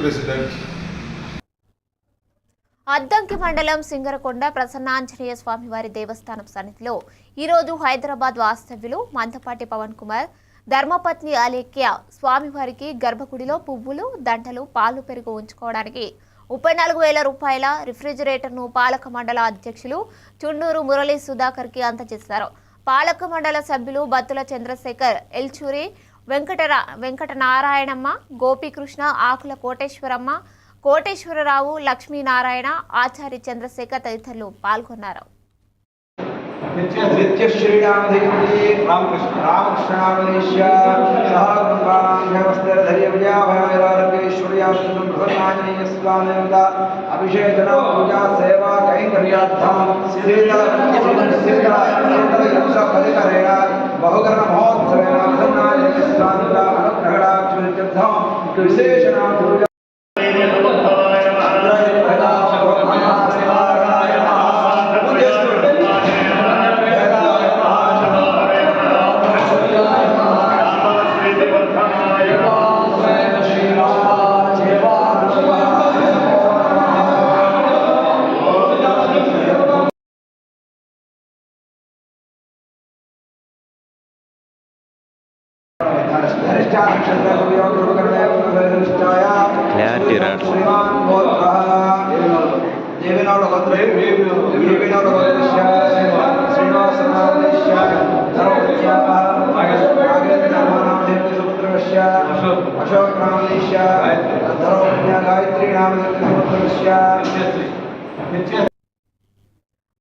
President Addanki మండలం సింగరకొండ ప్రసన్నాంజనేయ స్వామివారి దేవస్థానం సన్నిధిలో ఈరోజు హైదరాబాద్ వాస్తవ్యులు మందపాటి పవన్ కుమార్ ధర్మపత్ని అలేఖ్య స్వామివారికి గర్భగుడిలో పువ్వులు దండలు పాలు పెరుగు ఉంచుకోవడానికి 34,000 రూపాయల రిఫ్రిజిరేటర్ను పాలక మండల అధ్యక్షులు చుండూరు మురళీ సుధాకర్కి అందజేశారు. పాలక మండల సభ్యులు బత్తుల చంద్రశేఖర్, ఎల్చూరి వెంకటనారాయణమ్మ, గోపీకృష్ణ, ఆకుల కోటేశ్వరమ్మ, కోటేశ్వరరావు, లక్ష్మీనారాయణ, ఆచారి చంద్రశేఖర్ తదితరులు పాల్గొన్నారు. నిత్య శ్రీరామధైర్యే రామకృష్ణావదేశ్య సహకుటుంబాన్యవస్థరధైర్యవ్యాభయారోగ్యేశ్వర్యాజనీయ స్వామింద అభిషేకన పూజా సేవా కైంకర్యార్థం శీతలపరికరయ బహుకరణ మహోత్సవేన ప్రసన్నాంజనేయ స్వామింద అనుగ్రహణాక్షుత్యర్థం విశేషణ పూజ अशोक नाम गायत्री नाम